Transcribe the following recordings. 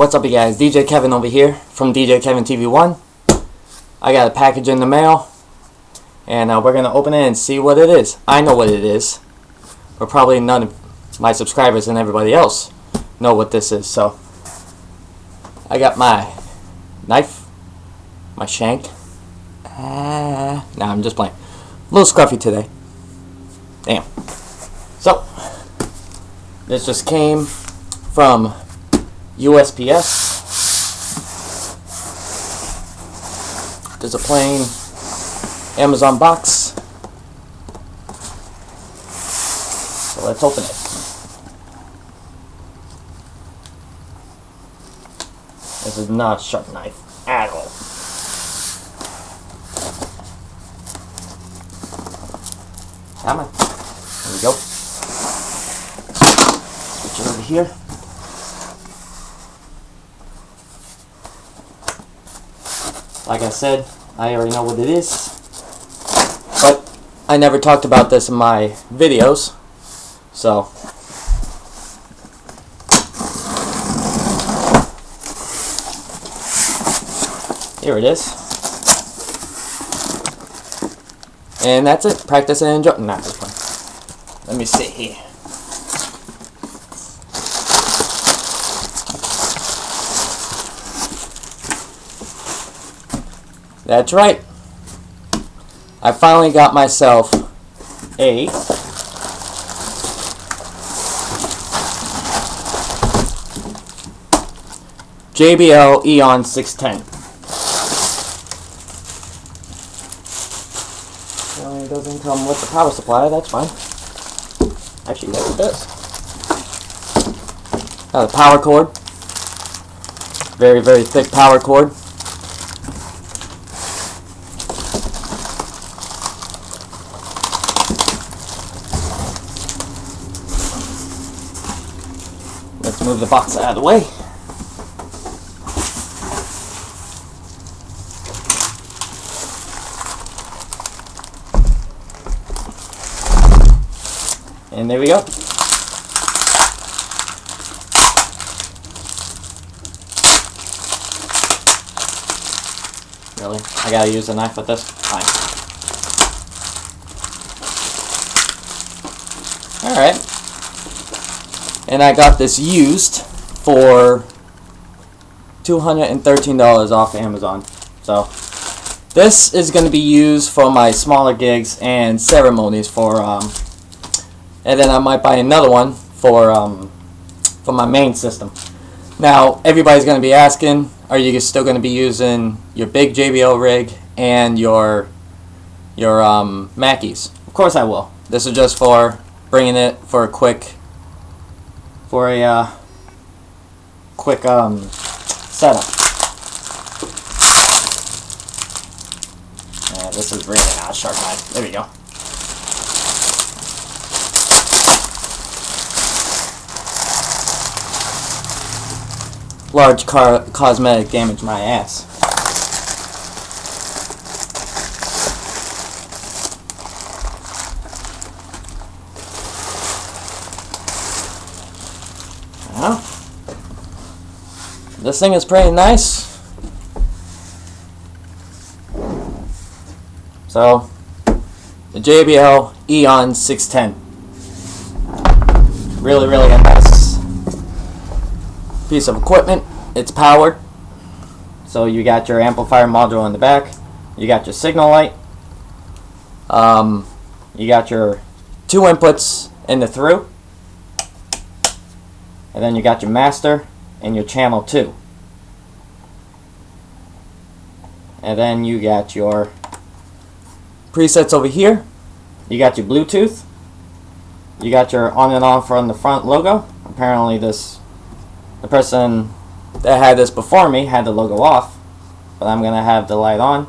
What's up, you guys? DJ Kevin over here from DJ Kevin TV1. I got a package in the mail, and we're gonna open it and see what it is. I know what it is, but probably none of my subscribers and everybody else know what this is. So I got my knife, my shank. Nah, I'm just playing. A little scruffy today. Damn. So this just came from USPS. There's a plain Amazon box. So let's open it. This is not a sharp knife at all. Come on. There we go. Switch it over here. Like I said, I already know what it is, but I never talked about this in my videos, so here it is. And that's it. Practice and enjoy. Not this one. Let me see here. That's right. I finally got myself a JBL EON610. Well, it doesn't come with the power supply, that's fine. Actually, yes, it does. Got a power cord. Very, very thick power cord. Let's move the box out of the way. And there we go. Really? I gotta use a knife with this? Fine. Alright. And I got this used for $213 off Amazon. So this is going to be used for my smaller gigs and ceremonies for and then I might buy another one for my main system. Now everybody's going to be asking, are you still going to be using your big JBL rig and your Mackies? Of course I will. This is just for bringing it for a quick setup. Yeah, this is really not a sharp knife. There we go. Large cosmetic damage my ass. Well, this thing is pretty nice. So, the JBL EON610. Really, really a nice piece of equipment. It's powered. So you got your amplifier module in the back. You got your signal light. You got your 2 inputs in the through. And then you got your master and your channel 2. And then you got your presets over here. You got your Bluetooth. You got your on and off from the front logo. Apparently the person that had this before me had the logo off, but I'm going to have the light on.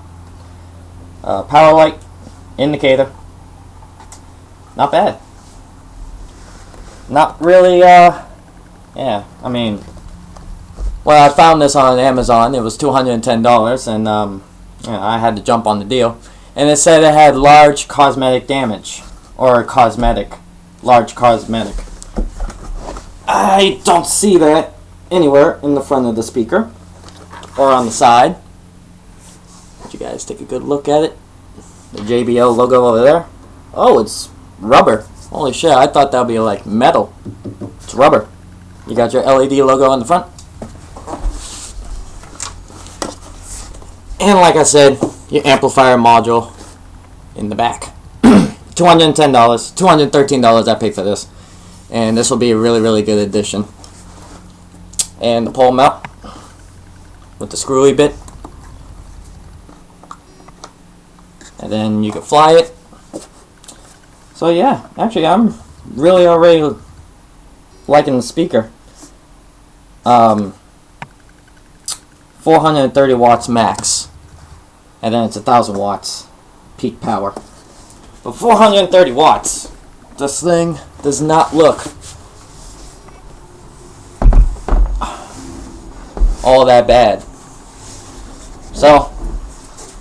Power light, indicator. Not bad. Not really, yeah, I mean, well, I found this on Amazon. It was $210, and you know, I had to jump on the deal. And it said it had large cosmetic damage, or large cosmetic. I don't see that. anywhere in the front of the speaker or on the side. Let you guys take a good look at it. The JBL logo over there. Oh, it's rubber. Holy shit, I thought that would be like metal. It's rubber. You got your LED logo on the front. And like I said, your amplifier module in the back. $210, $213 I paid for this. And this will be a really, really good addition. And the pole mount with the screwy bit. And then you can fly it. So yeah, actually I'm really already liking the speaker. 430 watts max. And then it's 1,000 watts peak power. But 430 watts, this thing does not look all that bad. So,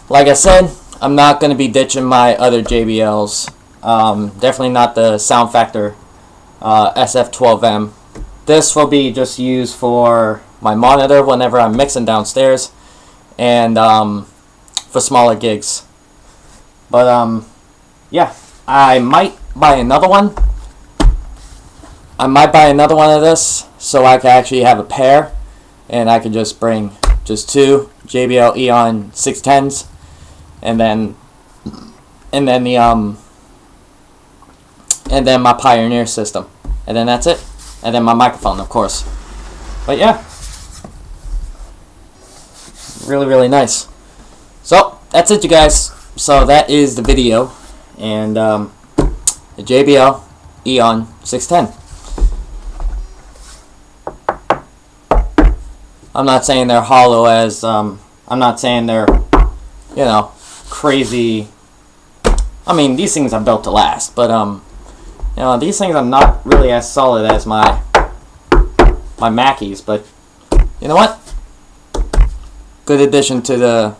like I said, I'm not going to be ditching my other JBLs. Definitely not the Sound Factor SF12M. This will be just used for my monitor whenever I'm mixing downstairs, and for smaller gigs. But yeah, I might buy another one. I might buy another one of this so I can actually have a pair, and I could just bring just two JBL EON610s, and then my Pioneer system, and then that's it, and then my microphone, of course. But yeah, really, really nice. So that's it, you guys. So that is the video, and the JBL EON610. I'm not saying they're hollow as I'm not saying they're, you know, crazy. I mean, these things are built to last, but you know, these things are not really as solid as my Mackies, but you know what? Good addition to the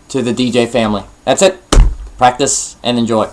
DJ family. That's it. Practice and enjoy.